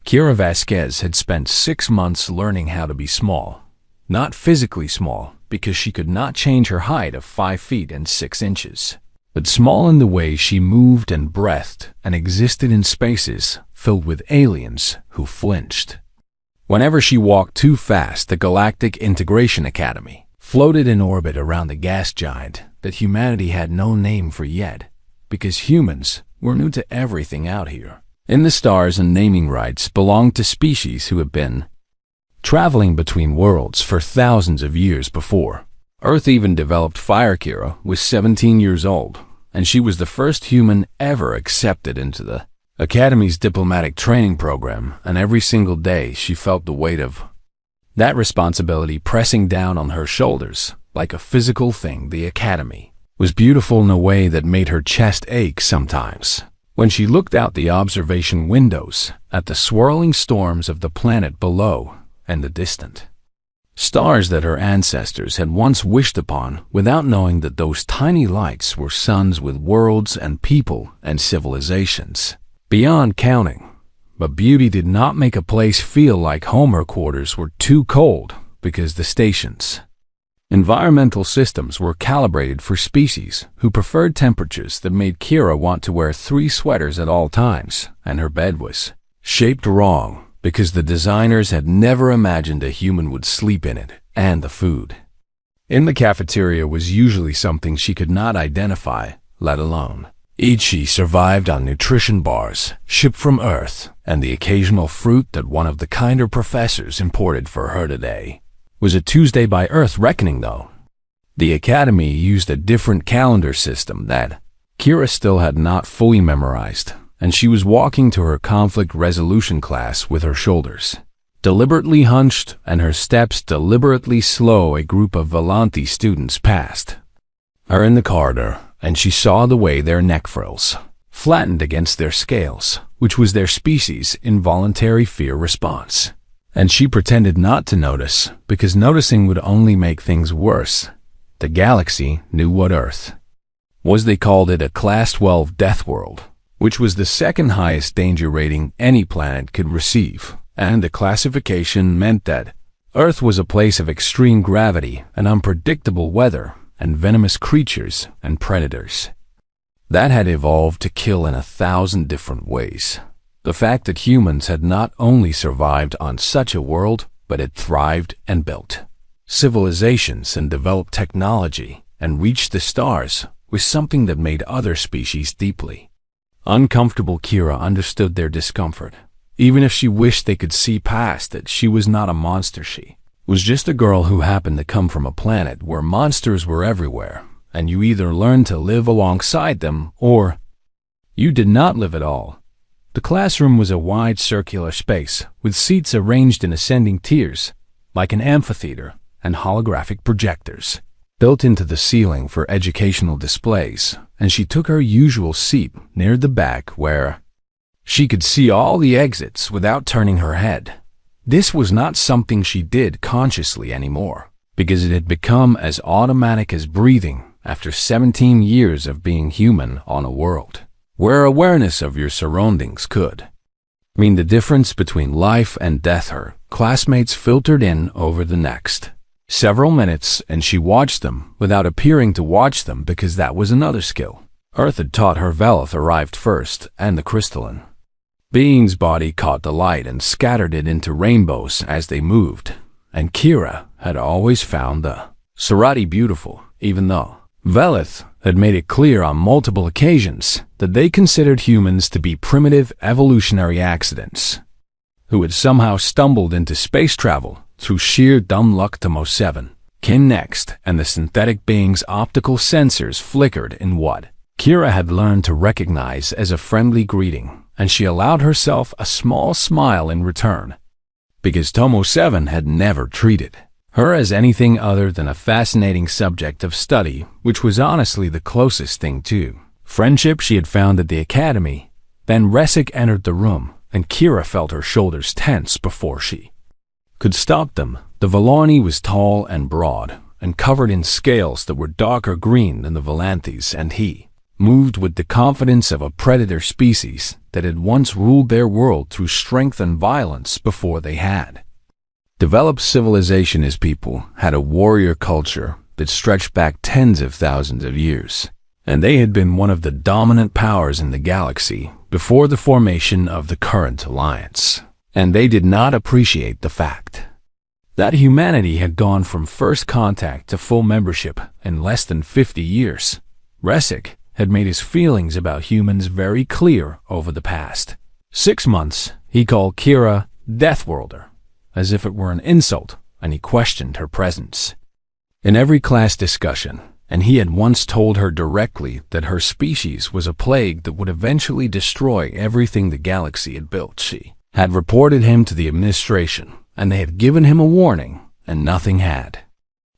Kira Vasquez had spent 6 months learning how to be small. Not physically small, because she could not change her height of 5 feet and 6 inches, but small in the way she moved and breathed and existed in spaces filled with aliens who flinched. Whenever she walked too fast, the Galactic Integration Academy floated in orbit around the gas giant that humanity had no name for yet, because humans were new to everything out here. In the stars and naming rights belonged to species who had been traveling between worlds for thousands of years before. Earth even developed fire. Kira was 17 years old, and she was the first human ever accepted into the Academy's diplomatic training program, and every single day she felt the weight of that responsibility pressing down on her shoulders like a physical thing. The Academy was beautiful in a way that made her chest ache sometimes. When she looked out the observation windows at the swirling storms of the planet below and the distant stars that her ancestors had once wished upon without knowing that those tiny lights were suns with worlds and people and civilizations beyond counting. But beauty did not make a place feel like home. Her quarters were too cold because the station's environmental systems were calibrated for species who preferred temperatures that made Kira want to wear 3 sweaters at all times, and her bed was shaped wrong because the designers had never imagined a human would sleep in it. And the food in the cafeteria was usually something she could not identify, let alone eat. She survived on nutrition bars shipped from Earth and the occasional fruit that one of the kinder professors imported for her. Today was a Tuesday by Earth reckoning, though. The Academy used a different calendar system that Kira still had not fully memorized, and she was walking to her conflict resolution class with her shoulders deliberately hunched and her steps deliberately slow. A group of Volante students passed her in the corridor, and she saw the way their neck frills flattened against their scales, which was their species' involuntary fear response. And she pretended not to notice, because noticing would only make things worse. The galaxy knew what Earth was. They called it a Class 12 Deathworld, which was the second highest danger rating any planet could receive, and the classification meant that Earth was a place of extreme gravity and unpredictable weather and venomous creatures and predators that had evolved to kill in 1,000 different ways. The fact that humans had not only survived on such a world, but had thrived and built civilizations and developed technology and reached the stars was something that made other species deeply uncomfortable. Kira understood their discomfort. Even if she wished they could see past it, she was not a monster. She was just a girl who happened to come from a planet where monsters were everywhere, and you either learned to live alongside them or you did not live at all. The classroom was a wide circular space with seats arranged in ascending tiers like an amphitheater, and holographic projectors built into the ceiling for educational displays, and she took her usual seat near the back where she could see all the exits without turning her head. This was not something she did consciously anymore, because it had become as automatic as breathing after 17 years of being human on a world where awareness of your surroundings could mean the difference between life and death. Her classmates filtered in over the next several minutes, and she watched them without appearing to watch them, because that was another skill Earth had taught her. Velith arrived first, and the crystalline being's body caught the light and scattered it into rainbows as they moved, and Kira had always found the Sarati beautiful, even though Velith had made it clear on multiple occasions that they considered humans to be primitive evolutionary accidents who had somehow stumbled into space travel through sheer dumb luck. Tomo 7 came next, and the synthetic being's optical sensors flickered in what Kira had learned to recognize as a friendly greeting, and she allowed herself a small smile in return, because Tomo 7 had never treated her as anything other than a fascinating subject of study, which was honestly the closest thing to friendship she had found at the Academy. Then Resik entered the room, and Kira felt her shoulders tense before she could stop them. The Volani was tall and broad, and covered in scales that were darker green than the Volantes, and he moved with the confidence of a predator species that had once ruled their world through strength and violence before they had developed civilization. His people had a warrior culture that stretched back tens of thousands of years, and they had been one of the dominant powers in the galaxy before the formation of the current alliance. And they did not appreciate the fact that humanity had gone from first contact to full membership in less than 50 years. Resic had made his feelings about humans very clear over the past 6 months. He called Kira Deathworlder, as if it were an insult, and he questioned her presence in every class discussion, and he had once told her directly that her species was a plague that would eventually destroy everything the galaxy had built. She had reported him to the administration, and they had given him a warning, and nothing had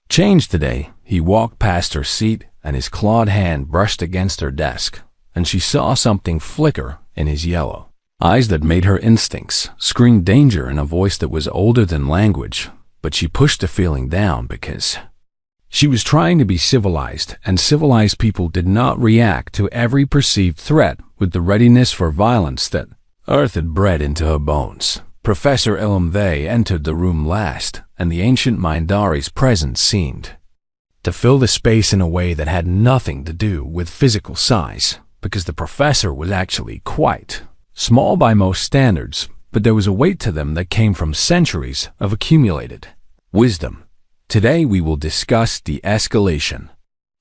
changed today. He walked past her seat, and his clawed hand brushed against her desk, and she saw something flicker in his yellow eyes that made her instincts scream danger in a voice that was older than language. But she pushed the feeling down because she was trying to be civilized, and civilized people did not react to every perceived threat with the readiness for violence that Earth had bred into her bones. Professor Ilumve entered the room last, and the ancient Mindari's presence seemed to fill the space in a way that had nothing to do with physical size, because the professor was actually quite small by most standards, but there was a weight to them that came from centuries of accumulated wisdom. Today we will discuss de-escalation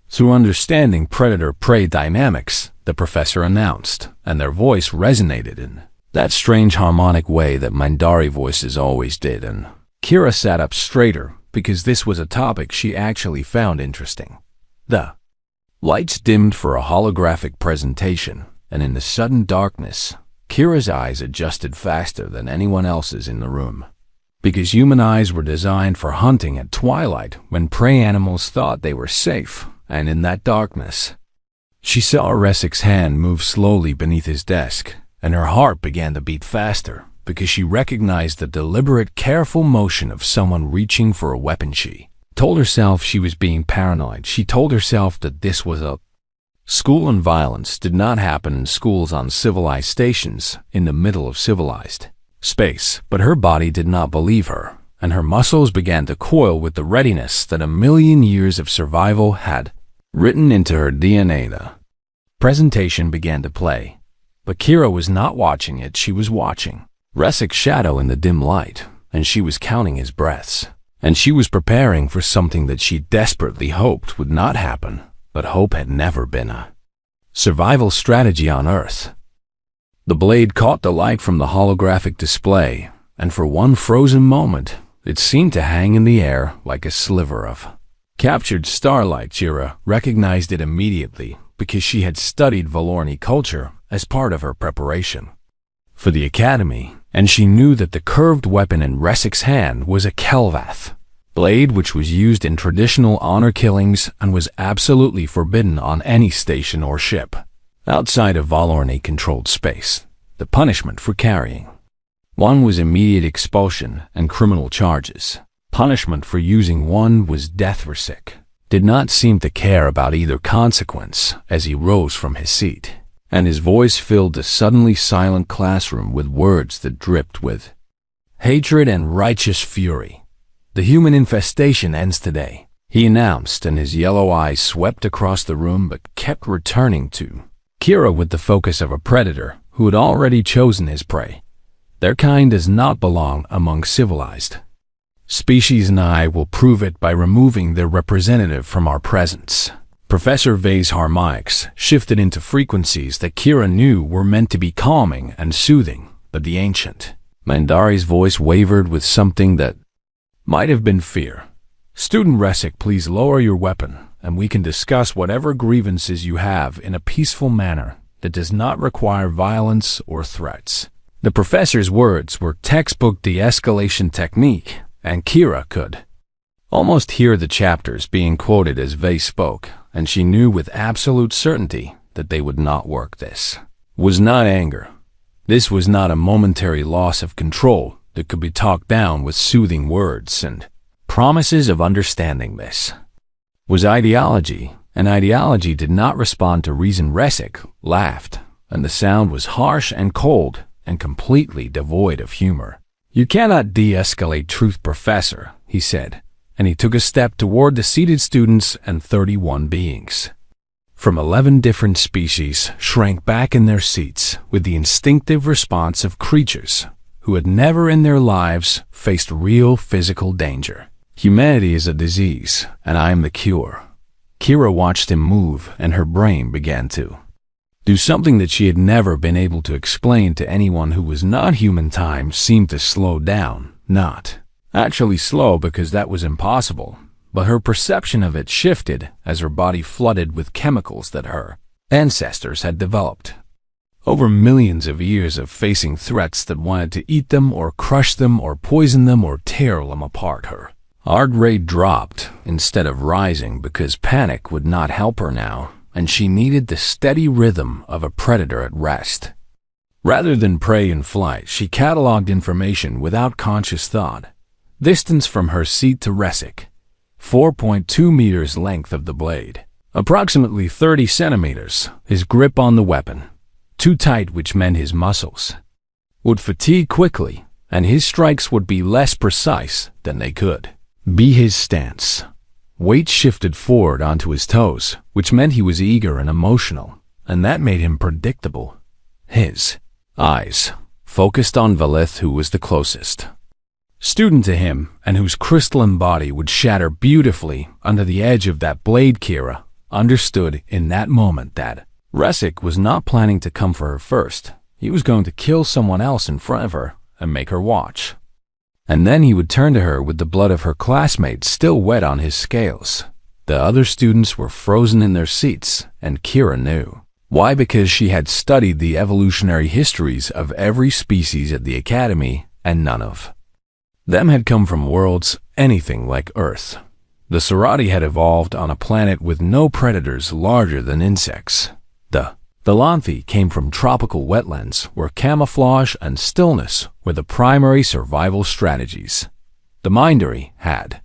through understanding predator-prey dynamics, the professor announced, and their voice resonated in that strange harmonic way that Mindari voices always did, and Kira sat up straighter because this was a topic she actually found interesting. The lights dimmed for a holographic presentation, and in the sudden darkness, Kira's eyes adjusted faster than anyone else's in the room, because human eyes were designed for hunting at twilight when prey animals thought they were safe. And in that darkness, she saw Resic's hand move slowly beneath his desk, and her heart began to beat faster because she recognized the deliberate, careful motion of someone reaching for a weapon. She told herself she was being paranoid. She told herself that this was a school, and violence did not happen in schools on civilized stations in the middle of civilized space. But her body did not believe her, and her muscles began to coil with the readiness that a million years of survival had written into her DNA. The presentation began to play, but Kira was not watching it. She was watching Resic's shadow in the dim light, and she was counting his breaths, and she was preparing for something that she desperately hoped would not happen. But hope had never been a survival strategy on Earth. The blade caught the light from the holographic display, and for one frozen moment, it seemed to hang in the air like a sliver of captured starlight. Kira recognized it immediately because she had studied Valorni culture as part of her preparation for the academy, and she knew that the curved weapon in Resic's hand was a Kelvath blade, which was used in traditional honor killings and was absolutely forbidden on any station or ship outside of Valorni-controlled space. The punishment for carrying one was immediate expulsion and criminal charges. Punishment for using one was death. Resic did not seem to care about either consequence as he rose from his seat, and his voice filled the suddenly silent classroom with words that dripped with hatred and righteous fury. "The human infestation ends today," he announced, and his yellow eyes swept across the room but kept returning to Kira with the focus of a predator who had already chosen his prey. "Their kind does not belong among civilized species, and I will prove it by removing their representative from our presence." Professor Vei's harmonics shifted into frequencies that Kira knew were meant to be calming and soothing, but the ancient Mindari's voice wavered with something that might have been fear. "Student Resic, please lower your weapon, and we can discuss whatever grievances you have in a peaceful manner that does not require violence or threats." The professor's words were textbook de-escalation technique, and Kira could almost hear the chapters being quoted as Vei spoke, and she knew with absolute certainty that they would not work. This was not anger. This was not a momentary loss of control that could be talked down with soothing words and promises of understanding. This was ideology, and ideology did not respond to reason. Resic laughed, and the sound was harsh and cold and completely devoid of humor. "You cannot de-escalate truth, Professor," he said, and he took a step toward the seated students and 31 beings from 11 different species shrank back in their seats with the instinctive response of creatures who had never in their lives faced real physical danger. "Humanity is a disease, and I am the cure." Kira watched him move, and her brain began to do something that she had never been able to explain to anyone who was not human. Time seemed to slow down, not actually slow because that was impossible, but her perception of it shifted as her body flooded with chemicals that her ancestors had developed over millions of years of facing threats that wanted to eat them or crush them or poison them or tear them apart. Her heart rate dropped instead of rising because panic would not help her now, and she needed the steady rhythm of a predator at rest. Rather than prey in flight, she cataloged information without conscious thought. Distance from her seat to Resic, 4.2 meters length of the blade, approximately 30 centimeters, his grip on the weapon, too tight, which meant his muscles would fatigue quickly, and his strikes would be less precise than they could be his stance. Weight shifted forward onto his toes, which meant he was eager and emotional, and that made him predictable. His eyes focused on Valith, who was the closest student to him and whose crystalline body would shatter beautifully under the edge of that blade. Kira understood in that moment that Resic was not planning to come for her first. He was going to kill someone else in front of her and make her watch. And then he would turn to her with the blood of her classmates still wet on his scales. The other students were frozen in their seats, and Kira knew. Why? Because she had studied the evolutionary histories of every species at the Academy, and none of them had come from worlds anything like Earth. The Serati had evolved on a planet with no predators larger than insects. The Lanthi came from tropical wetlands where camouflage and stillness were the primary survival strategies. The Mindari had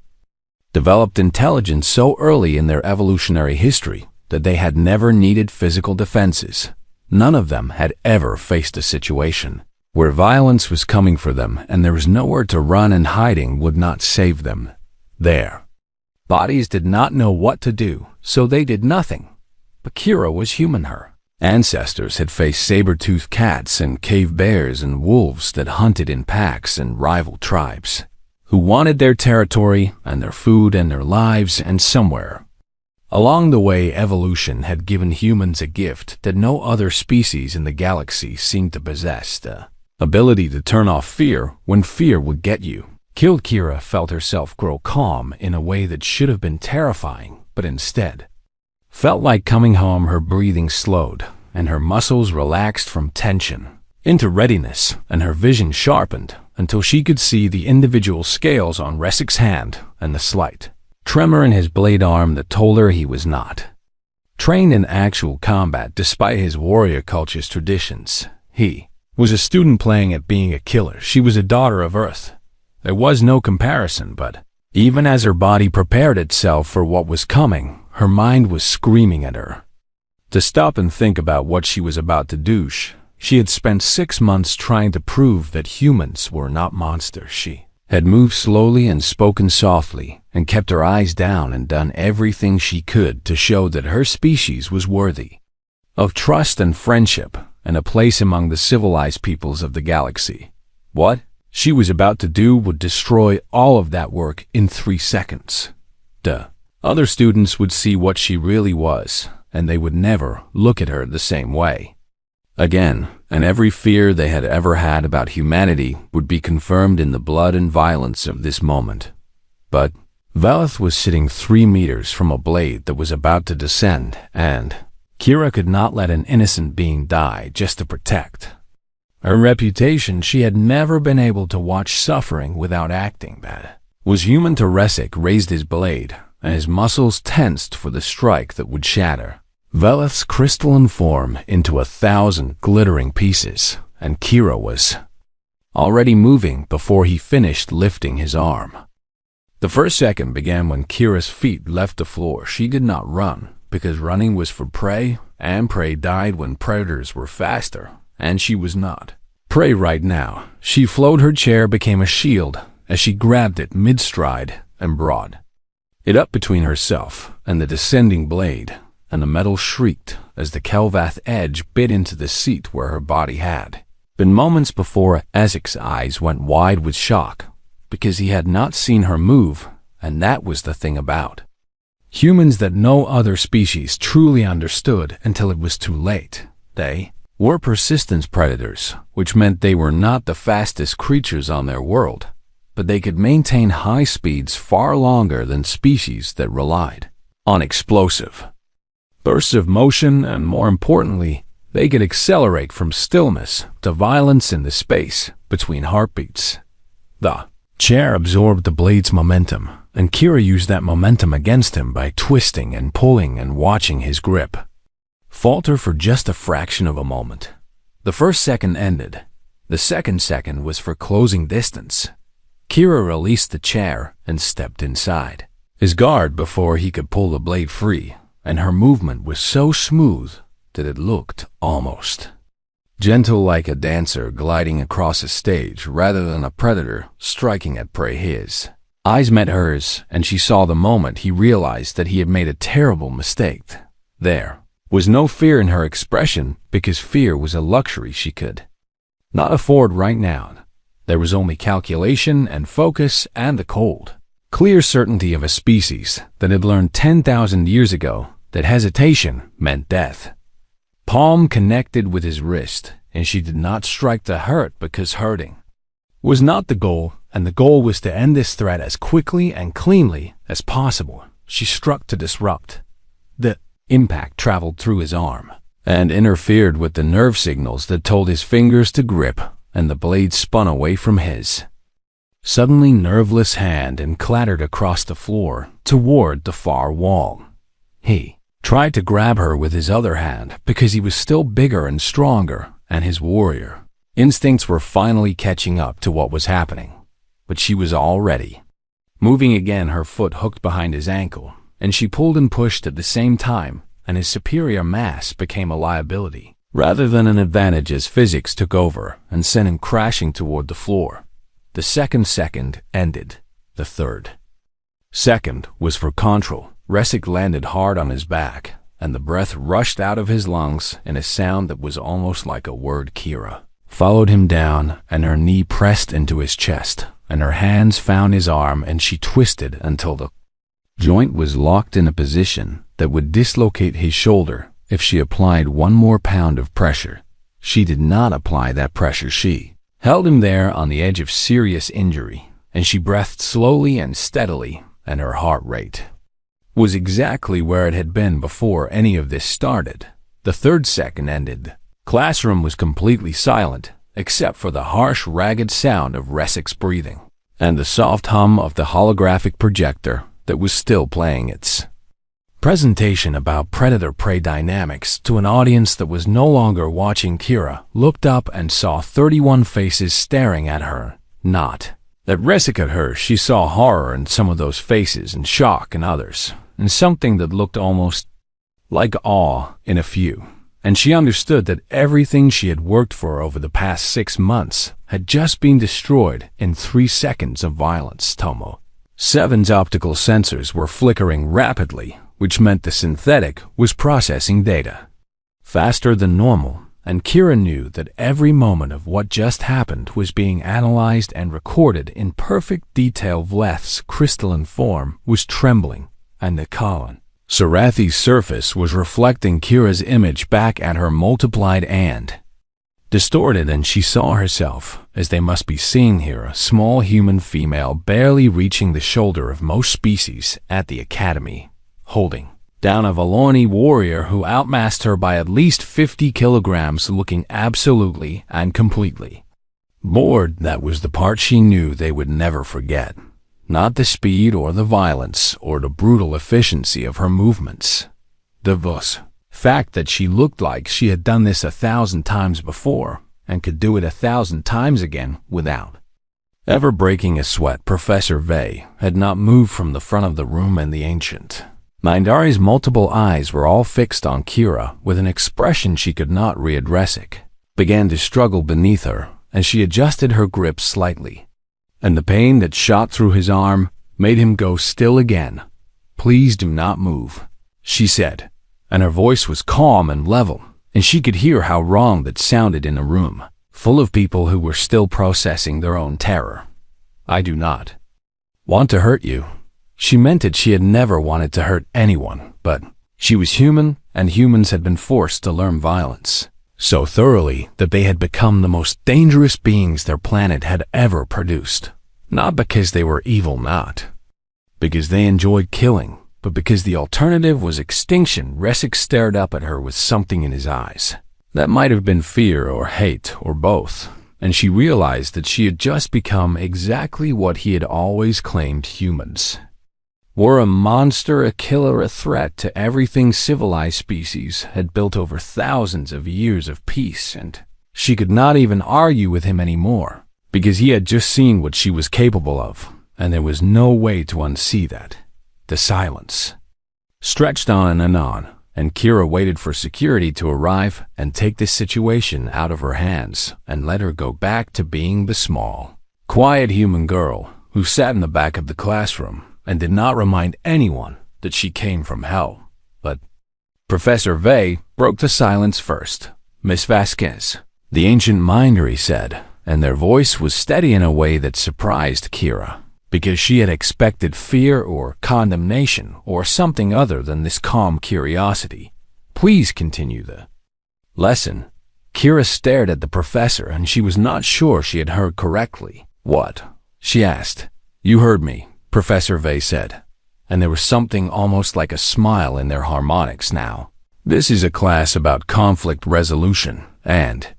developed intelligence so early in their evolutionary history that they had never needed physical defenses. None of them had ever faced a situation where violence was coming for them and there was nowhere to run, and hiding would not save them. Their bodies did not know what to do, so they did nothing. But Kira was human. Her ancestors had faced saber-toothed cats and cave bears and wolves that hunted in packs and rival tribes, who wanted their territory and their food and their lives, and somewhere along the way evolution had given humans a gift that no other species in the galaxy seemed to possess: the ability to turn off fear when fear would get you. Kira felt herself grow calm in a way that should have been terrifying, but instead felt like coming home. Her breathing slowed, and her muscles relaxed from tension into readiness, and her vision sharpened until she could see the individual scales on Resic's hand and the slight tremor in his blade arm that told her he was not trained in actual combat despite his warrior culture's traditions. He was a student playing at being a killer. She was a daughter of Earth. There was no comparison, but even as her body prepared itself for what was coming, her mind was screaming at her to stop and think about what she was about to do. She had spent 6 months trying to prove that humans were not monsters. She had moved slowly and spoken softly and kept her eyes down and done everything she could to show that her species was worthy of trust and friendship and a place among the civilized peoples of the galaxy. What she was about to do would destroy all of that work in 3 seconds. The other students would see what she really was, and they would never look at her the same way again, and every fear they had ever had about humanity would be confirmed in the blood and violence of this moment. But Valith was sitting 3 meters from a blade that was about to descend, and Kira could not let an innocent being die just to protect her reputation. She had never been able to watch suffering without acting bad. Was human to Resic raised his blade, and his muscles tensed for the strike that would shatter Valith's crystalline form into 1,000 glittering pieces, and Kira was already moving before he finished lifting his arm. The first second began when Kira's feet left the floor. She did not run, because running was for prey, and prey died when predators were faster, and she was not. Prey right now. She flowed. Her chair became a shield as she grabbed it mid-stride and brought it up between herself and the descending blade, and the metal shrieked as the Kelvath edge bit into the seat where her body had been moments before. Isaac's eyes went wide with shock, because he had not seen her move, and that was the thing about humans that no other species truly understood until it was too late. They were persistent predators, which meant they were not the fastest creatures on their world, but they could maintain high speeds far longer than species that relied on explosive bursts of motion, and more importantly, they could accelerate from stillness to violence in the space between heartbeats. The chair absorbed the blade's momentum, and Kira used that momentum against him by twisting and pulling and watching his grip falter for just a fraction of a moment. The first second ended. The second second was for closing distance. Kira released the chair and stepped inside his guard before he could pull the blade free, and her movement was so smooth that it looked almost gentle, like a dancer gliding across a stage rather than a predator striking at prey. His eyes met hers, and she saw the moment he realized that he had made a terrible mistake. There was no fear in her expression, because fear was a luxury she could not afford right now. There was only calculation and focus and the cold, clear certainty of a species that had learned 10,000 years ago that hesitation meant death. Palm connected with his wrist, and she did not strike to hurt, because hurting was not the goal, and the goal was to end this threat as quickly and cleanly as possible. She struck to disrupt. The impact traveled through his arm and interfered with the nerve signals that told his fingers to grip, and the blade spun away from his suddenly nerveless hand and clattered across the floor toward the far wall. He tried to grab her with his other hand, because he was still bigger and stronger, and his warrior instincts were finally catching up to what was happening. But she was already moving again, her foot hooked behind his ankle, and she pulled and pushed at the same time, and his superior mass became a liability rather than an advantage as physics took over and sent him crashing toward the floor. The second second ended. The third second was for control. Resic landed hard on his back, and the breath rushed out of his lungs in a sound that was almost like a word. Kira followed him down, and her knee pressed into his chest, and her hands found his arm, and she twisted until the joint was locked in a position that would dislocate his shoulder if she applied one more pound of pressure. She did not apply that pressure. She held him there on the edge of serious injury, and she breathed slowly and steadily, and her heart rate was exactly where it had been before any of this started. The third second ended. Classroom was completely silent, except for the harsh, ragged sound of Resic's breathing and the soft hum of the holographic projector that was still playing its presentation about predator-prey dynamics to an audience that was no longer watching. Kira looked up and saw 31 faces staring at her. Not that Resic at her. She saw horror in some of those faces and shock in others, and something that looked almost like awe in a few. And she understood that everything she had worked for over the past 6 months had just been destroyed in 3 seconds of violence. Tomo 7's optical sensors were flickering rapidly, which meant the synthetic was processing data faster than normal, and Kira knew that every moment of what just happened was being analyzed and recorded in perfect detail. Vleth's crystalline form was trembling, and the column Sarathi's surface was reflecting Kira's image back at her, multiplied and distorted, and she saw herself, as they must be seen here, a small human female barely reaching the shoulder of most species at the academy, holding down a Valorni warrior who outmassed her by at least 50 kilograms, looking absolutely and completely bored. That was the part she knew they would never forget. Not the speed or the violence or the brutal efficiency of her movements. The fact that she looked like she had done this 1,000 times before and could do it 1,000 times again without ever breaking a sweat. Professor Vey had not moved from the front of the room, and the ancient Mindari's multiple eyes were all fixed on Kira with an expression she could not readdress. It began to struggle beneath her as she adjusted her grip slightly, and the pain that shot through his arm made him go still again. "Please do not move," she said, and her voice was calm and level, and she could hear how wrong that sounded in a room full of people who were still processing their own terror. "I do not want to hurt you." She meant it. She had never wanted to hurt anyone, but she was human, and humans had been forced to learn violence so thoroughly that they had become the most dangerous beings their planet had ever produced. Not because they were evil, not because they enjoyed killing, but because the alternative was extinction. Resic stared up at her with something in his eyes. That might have been fear or hate or both, and she realized that she had just become exactly what he had always claimed humans were: a monster, a killer, a threat to everything civilized species had built over thousands of years of peace. And she could not even argue with him anymore, because he had just seen what she was capable of, and there was no way to unsee that. The silence stretched on, and Kira waited for security to arrive and take this situation out of her hands and let her go back to being the small, quiet human girl who sat in the back of the classroom and did not remind anyone that she came from hell. But Professor Vey broke the silence first. "Miss Vasquez," the ancient Mindari said, and their voice was steady in a way that surprised Kira, because she had expected fear or condemnation or something other than this calm curiosity. "Please continue the lesson." Kira stared at the professor, and she was not sure she had heard correctly. "What?" she asked. "You heard me," Professor Vey said, and there was something almost like a smile in their harmonics now. "This is a class about conflict resolution, and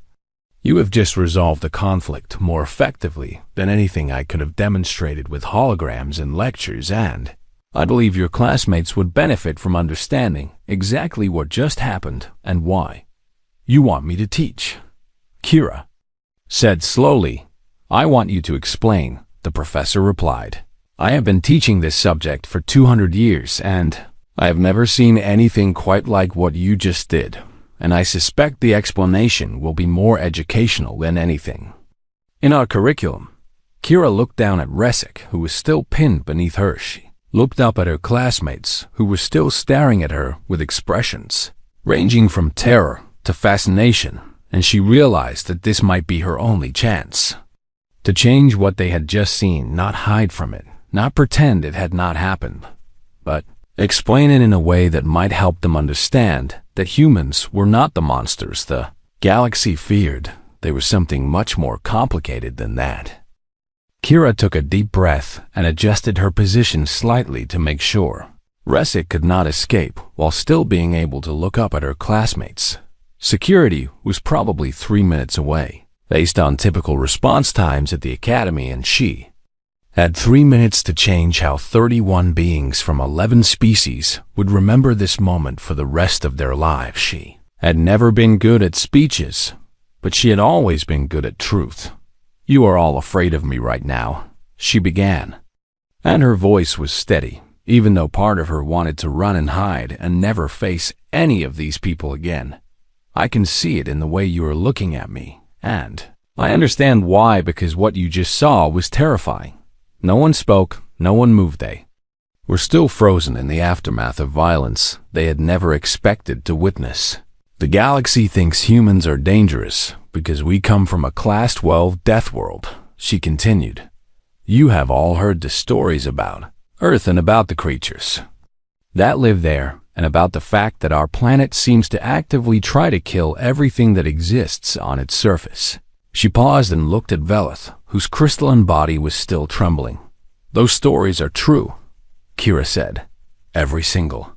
you have just resolved the conflict more effectively than anything I could have demonstrated with holograms and lectures, and I believe your classmates would benefit from understanding exactly what just happened and why you want me to teach." Kira said slowly. "I want you to explain," the professor replied. "I have been teaching this subject for 200 years, and I have never seen anything quite like what you just did, and I suspect the explanation will be more educational than anything in our curriculum." Kira looked down at Resic, who was still pinned beneath her. She looked up at her classmates, who were still staring at her with expressions ranging from terror to fascination, and she realized that this might be her only chance to change what they had just seen, not hide from it, not pretend it had not happened, but explain it in a way that might help them understand that humans were not the monsters the galaxy feared. They were something much more complicated than that. Kira took a deep breath and adjusted her position slightly to make sure Resic could not escape while still being able to look up at her classmates. Security was probably 3 minutes away, based on typical response times at the academy, and she had 3 minutes to change how 31 beings from 11 species would remember this moment for the rest of their lives. She had never been good at speeches, but she had always been good at truth. "You are all afraid of me right now," she began, and her voice was steady, even though part of her wanted to run and hide and never face any of these people again. "I can see it in the way you are looking at me, and I understand why, because what you just saw was terrifying." No one spoke, no one moved. They were still frozen in the aftermath of violence they had never expected to witness. "The galaxy thinks humans are dangerous because we come from a Class 12 Deathworld," she continued. "You have all heard the stories about Earth and about the creatures that live there, and about the fact that our planet seems to actively try to kill everything that exists on its surface." She paused and looked at Velith, whose crystalline body was still trembling. "Those stories are true," Kira said. "Every single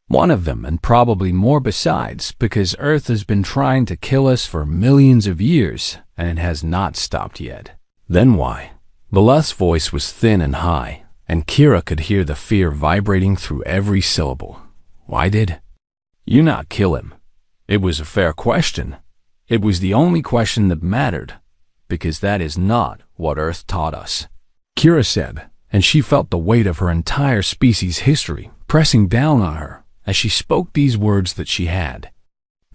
one of them, and probably more besides, because Earth has been trying to kill us for millions of years, and it has not stopped yet." "Then why?" Velith's voice was thin and high, and Kira could hear the fear vibrating through every syllable. "Why did you not kill him?" It was a fair question. It was the only question that mattered, because that is not what Earth taught us, Kira said, and she felt the weight of her entire species' history pressing down on her as she spoke these words that she had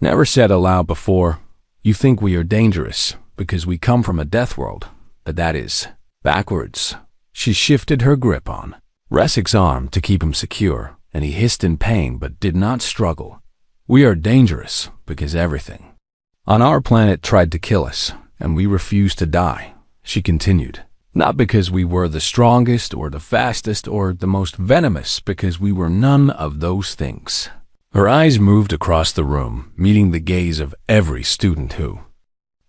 never said aloud before. You think we are dangerous because we come from a death world, but that is backwards. She shifted her grip on Resik's arm to keep him secure, and he hissed in pain but did not struggle. We are dangerous because everything on our planet tried to kill us, and we refused to die, she continued. Not because we were the strongest or the fastest or the most venomous, because we were none of those things. Her eyes moved across the room, meeting the gaze of every student who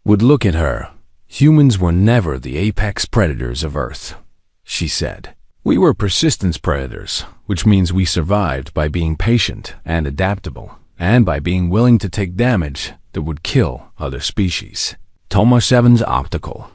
would look at her. Humans were never the apex predators of Earth, she said. We were persistence predators, which means we survived by being patient and adaptable, and by being willing to take damage that would kill other species. Tomo 7's optical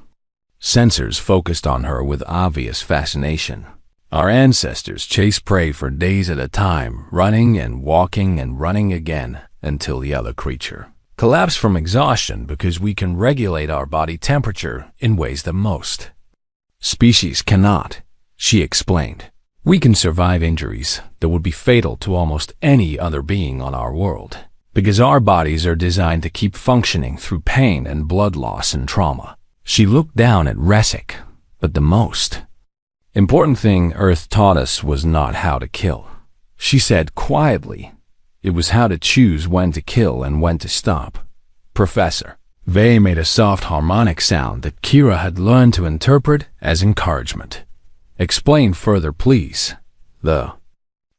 sensors focused on her with obvious fascination. Our ancestors chased prey for days at a time, running and walking and running again until the other creature collapsed from exhaustion, because we can regulate our body temperature in ways that most species cannot, she explained. We can survive injuries that would be fatal to almost any other being on our world, because our bodies are designed to keep functioning through pain and blood loss and trauma. She looked down at Resik, but the most important thing Earth taught us was not how to kill, she said quietly. It was how to choose when to kill and when to stop. Professor Vey made a soft harmonic sound that Kira had learned to interpret as encouragement. Explain further, please. The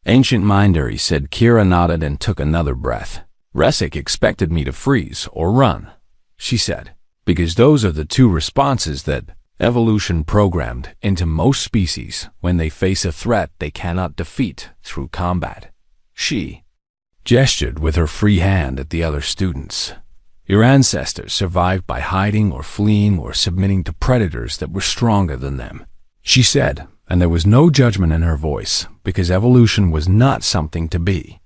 ancient minder, he said. Kira nodded and took another breath. Resik expected me to freeze or run, she said, because those are the two responses that evolution programmed into most species when they face a threat they cannot defeat through combat. She gestured with her free hand at the other students. Your ancestors survived by hiding or fleeing or submitting to predators that were stronger than them, she said, and there was no judgment in her voice, because evolution was not something to be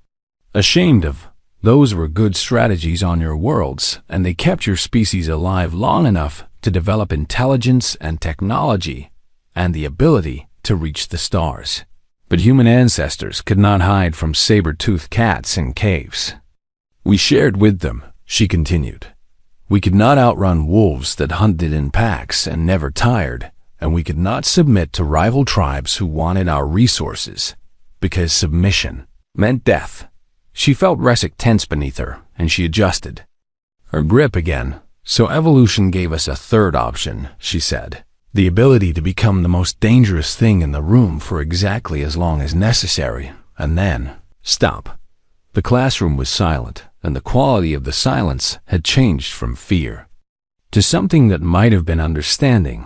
ashamed of. Those were good strategies on your worlds, and they kept your species alive long enough to develop intelligence and technology and the ability to reach the stars. But human ancestors could not hide from saber-toothed cats in caves. We shared with them, she continued. We could not outrun wolves that hunted in packs and never tired, and we could not submit to rival tribes who wanted our resources, because submission meant death. She felt Resik tense beneath her, and she adjusted her grip again. So evolution gave us a third option, she said. The ability to become the most dangerous thing in the room for exactly as long as necessary, and then stop. The classroom was silent, and the quality of the silence had changed from fear to something that might have been understanding.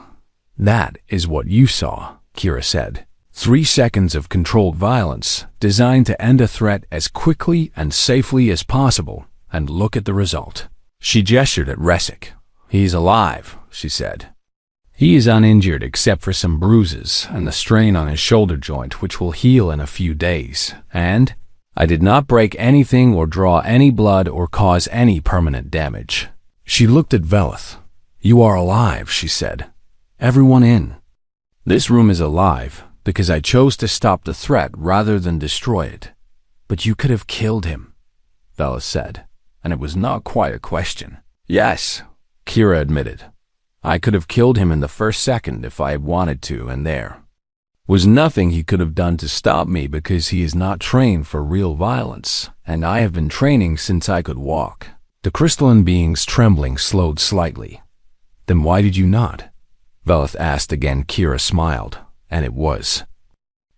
That is what you saw, Kira said. 3 seconds of controlled violence designed to end a threat as quickly and safely as possible, and look at the result. She gestured at Resik. He's alive, she said. He is uninjured except for some bruises and the strain on his shoulder joint, which will heal in a few days. And I did not break anything or draw any blood or cause any permanent damage. She looked at Velith. You are alive, she said. Everyone in this room is alive, because I chose to stop the threat rather than destroy it. But you could have killed him, Velith said, and it was not quite a question. Yes, Kira admitted. I could have killed him in the first second if I had wanted to, and there was nothing he could have done to stop me, because he is not trained for real violence, and I have been training since I could walk. The crystalline being's trembling slowed slightly. Then why did you not? Velith asked again. Kira smiled, and it was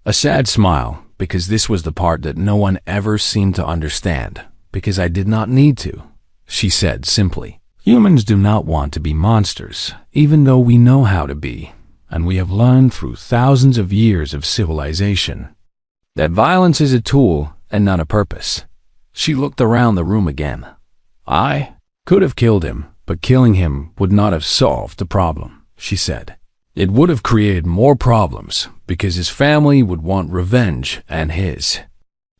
a sad smile, because this was the part that no one ever seemed to understand. Because I did not need to, she said simply. Humans do not want to be monsters, even though we know how to be, and we have learned through thousands of years of civilization that violence is a tool and not a purpose. She looked around the room again. I could have killed him, but killing him would not have solved the problem, she said. It would have created more problems, because his family would want revenge and his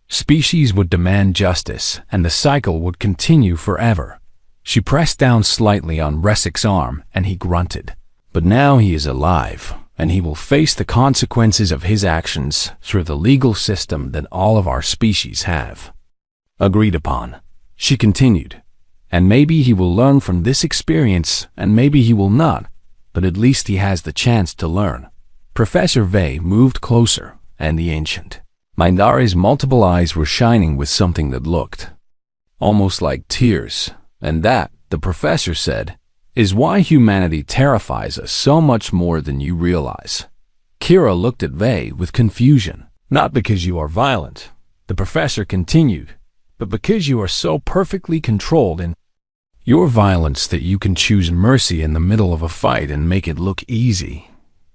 species would demand justice, and the cycle would continue forever. She pressed down slightly on Resik's arm, and he grunted. But now he is alive, and he will face the consequences of his actions through the legal system that all of our species have. Agreed upon, she continued. And maybe he will learn from this experience, and maybe he will not, but at least he has the chance to learn. Professor Vey moved closer, and the ancient Mindari's multiple eyes were shining with something that looked almost like tears, and that, the professor said, is why humanity terrifies us so much more than you realize. Kira looked at Vey with confusion. Not because you are violent, the professor continued, but because you are so perfectly controlled in your violence that you can choose mercy in the middle of a fight and make it look easy.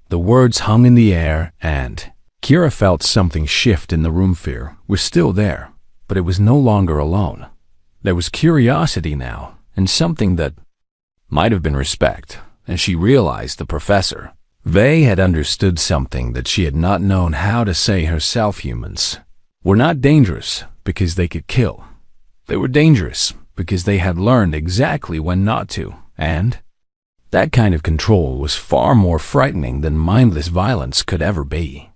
The words hung in the air, and Kira felt something shift in the room. Fear was still there, but it was no longer alone. There was curiosity now, and something that might have been respect, and she realized the professor Vey had understood something that she had not known how to say herself. Humans were not dangerous because they could kill. They were dangerous because they had learned exactly when not to, and that kind of control was far more frightening than mindless violence could ever be.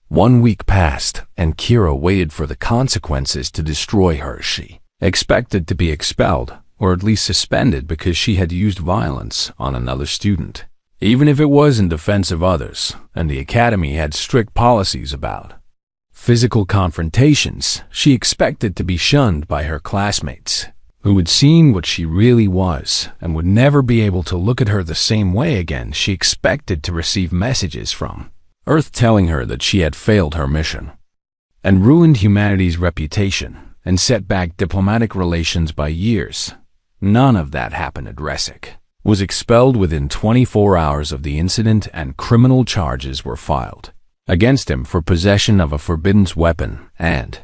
1 week passed, and Kira waited for the consequences to destroy her. She expected to be expelled, or at least suspended because she had used violence on another student, even if it was in defense of others, and the academy had strict policies about physical confrontations. She expected to be shunned by her classmates, who had seen what she really was and would never be able to look at her the same way again. She expected to receive messages from Earth telling her that she had failed her mission and ruined humanity's reputation and set back diplomatic relations by years. None of that happened. Adresic was expelled within 24 hours of the incident, and criminal charges were filed against him for possession of a forbidden weapon and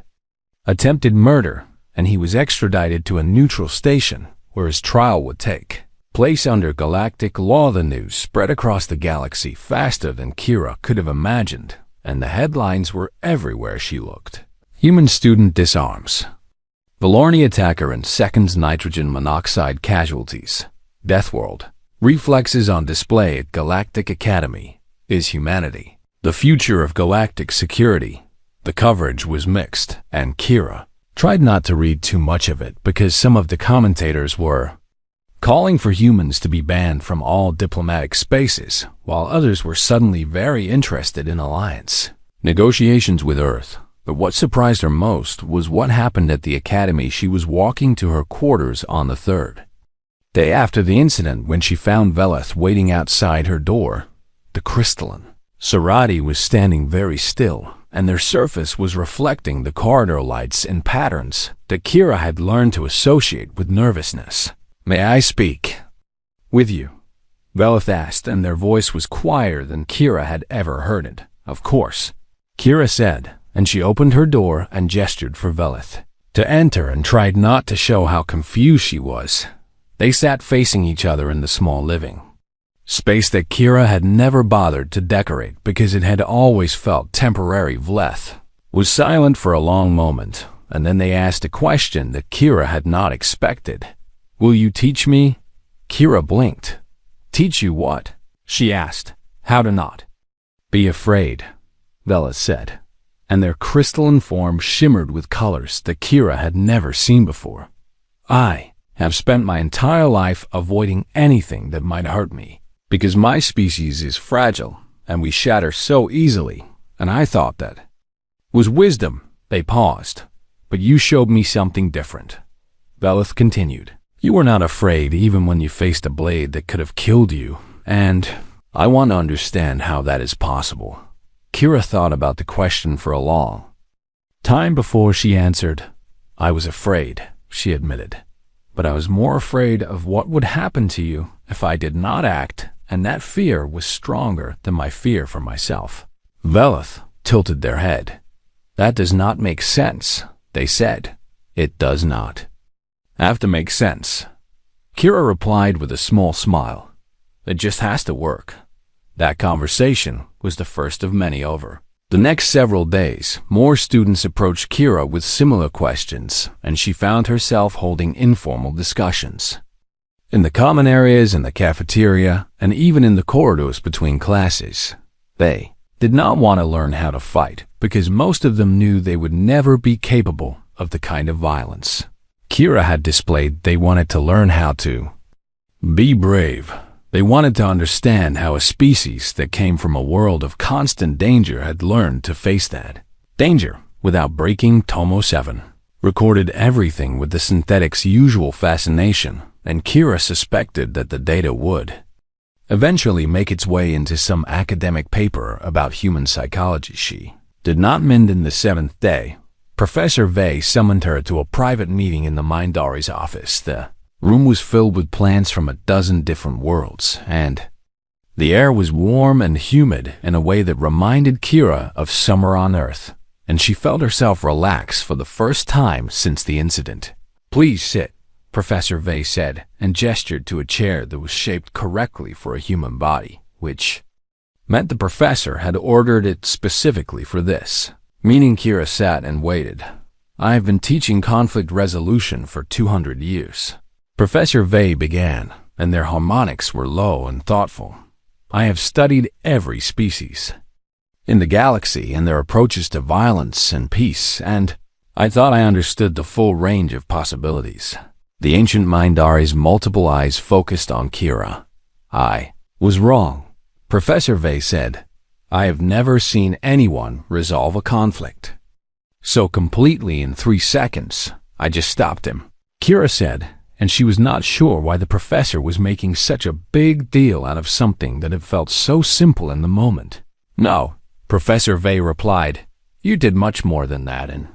attempted murder, and he was extradited to a neutral station where his trial would take place under Galactic law. The news spread across the galaxy faster than Kira could have imagined, and the headlines were everywhere she looked. Human student disarms Valorni attacker in seconds. Nitrogen monoxide casualties. Deathworld. Reflexes on display at Galactic Academy. Is humanity the future of galactic security? The coverage was mixed, and Kira tried not to read too much of it because some of the commentators were calling for humans to be banned from all diplomatic spaces, while others were suddenly very interested in alliance negotiations with Earth. But what surprised her most was what happened at the academy. She was walking to her quarters on the third day after the incident when she found Velith waiting outside her door. The crystalline Sarati was standing very still, and their surface was reflecting the corridor lights in patterns that Kira had learned to associate with nervousness. "May I speak with you?" Velith asked, and their voice was quieter than Kira had ever heard it. "Of course," Kira said, and she opened her door and gestured for Velith to enter and tried not to show how confused she was. They sat facing each other in the small living space that Kira had never bothered to decorate because it had always felt temporary. Velith was silent for a long moment, and then they asked a question that Kira had not expected. "Will you teach me?" Kira blinked. "Teach you what?" she asked. "How to not be afraid," Velith said, and their crystalline form shimmered with colors that Kira had never seen before. "I have spent my entire life avoiding anything that might hurt me, because my species is fragile and we shatter so easily, and I thought that was wisdom." They paused. "But you showed me something different," Velith continued. "You were not afraid even when you faced a blade that could have killed you, and I want to understand how that is possible." Kira thought about the question for a long time before she answered. "I was afraid," she admitted, "but I was more afraid of what would happen to you if I did not act, and that fear was stronger than my fear for myself." Velith tilted their head. "That does not make sense," they said. "It does not have to make sense," Kira replied with a small smile. "It just has to work." That conversation was the first of many over. The next several days, more students approached Kira with similar questions, and she found herself holding informal discussions in the common areas, in the cafeteria, and even in the corridors between classes. They did not want to learn how to fight because most of them knew they would never be capable of the kind of violence Kira had displayed. They wanted to learn how to be brave. They wanted to understand how a species that came from a world of constant danger had learned to face that danger without breaking. Tomo 7 recorded everything with the synthetic's usual fascination, and Kira suspected that the data would eventually make its way into some academic paper about human psychology. She did not mend in the seventh day. Professor Vey summoned her to a private meeting in the Mindari's office. The room was filled with plants from a dozen different worlds, and the air was warm and humid in a way that reminded Kira of summer on Earth, and she felt herself relax for the first time since the incident. "Please sit," Professor Vey said, and gestured to a chair that was shaped correctly for a human body, which meant the professor had ordered it specifically for this. Meaning Kira sat and waited. "I have been teaching conflict resolution for 200 years. Professor Vey began, and their harmonics were low and thoughtful. "I have studied every species in the galaxy and their approaches to violence and peace, and I thought I understood the full range of possibilities." The ancient Mindari's multiple eyes focused on Kira. "I was wrong," Professor Vey said. "I have never seen anyone resolve a conflict so completely in 3 seconds. I just stopped him," Kira said, and she was not sure why the professor was making such a big deal out of something that had felt so simple in the moment. "No," Professor Vey replied, "you did much more than that, and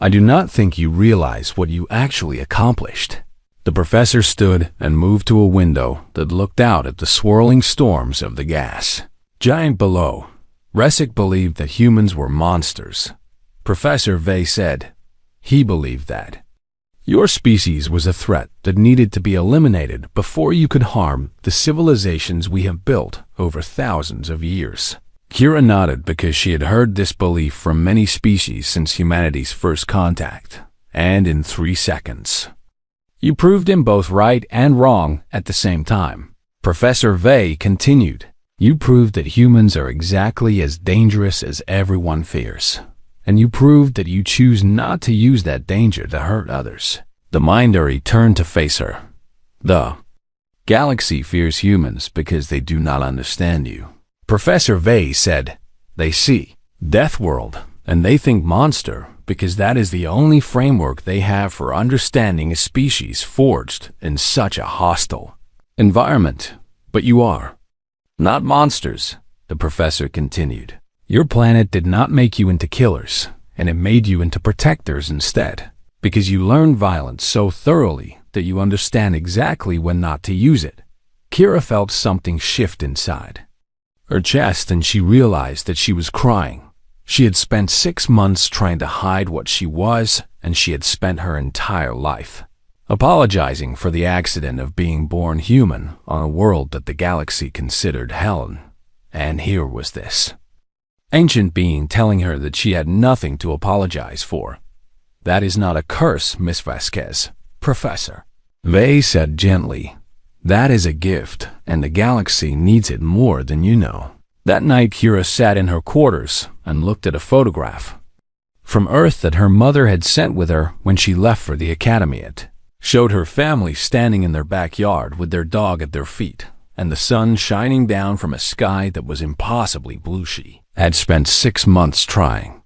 I do not think you realize what you actually accomplished." The professor stood and moved to a window that looked out at the swirling storms of the gas giant below. Resic believed that humans were monsters. Professor Vey said he believed that your species was a threat that needed to be eliminated before you could harm the civilizations we have built over thousands of years. Kira nodded because she had heard this belief from many species since humanity's first contact, and in 3 seconds, you proved him both right and wrong at the same time. Professor Vey continued, "You proved that humans are exactly as dangerous as everyone fears, and you proved that you choose not to use that danger to hurt others." The Mindari turned to face her. "The galaxy fears humans because they do not understand you," Professor Vey said. "They see Deathworld, and they think monster because that is the only framework they have for understanding a species forged in such a hostile environment. But you are not monsters," the professor continued. "Your planet did not make you into killers, and it made you into protectors instead, because you learned violence so thoroughly that you understand exactly when not to use it." Kira felt something shift inside her chest, and she realized that she was crying. She had spent 6 months trying to hide what she was, and she had spent her entire life apologizing for the accident of being born human on a world that the galaxy considered hell. And here was this ancient being telling her that she had nothing to apologize for. "That is not a curse, Miss Vasquez," Professor Vey said gently. "That is a gift, and the galaxy needs it more than you know." That night, Kira sat in her quarters and looked at a photograph from Earth that her mother had sent with her when she left for the academy. It showed her family standing in their backyard with their dog at their feet, and the sun shining down from a sky that was impossibly blue. She had spent 6 months trying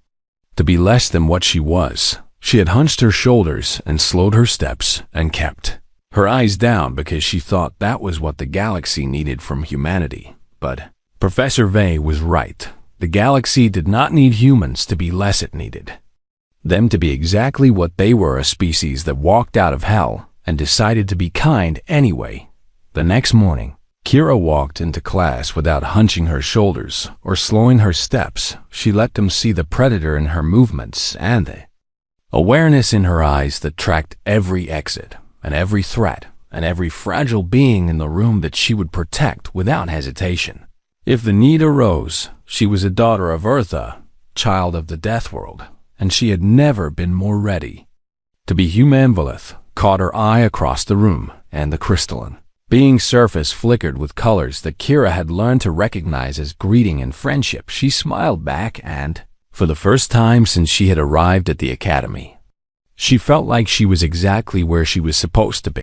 to be less than what she was. She had hunched her shoulders and slowed her steps and kept her eyes down because she thought that was what the galaxy needed from humanity. But Professor Vey was right. The galaxy did not need humans to be less, it needed them to be exactly what they were, a species that walked out of hell and decided to be kind anyway. The next morning, Kira walked into class without hunching her shoulders or slowing her steps. She let them see the predator in her movements and the awareness in her eyes that tracked every exit and every threat and every fragile being in the room that she would protect without hesitation. If the need arose, she was a daughter of Eartha, child of the Deathworld, and she had never been more ready to be human. Valeth caught her eye across the room, and the crystalline Being's surface flickered with colors that Kira had learned to recognize as greeting and friendship. She smiled back and, for the first time since she had arrived at the academy, she felt like she was exactly where she was supposed to be.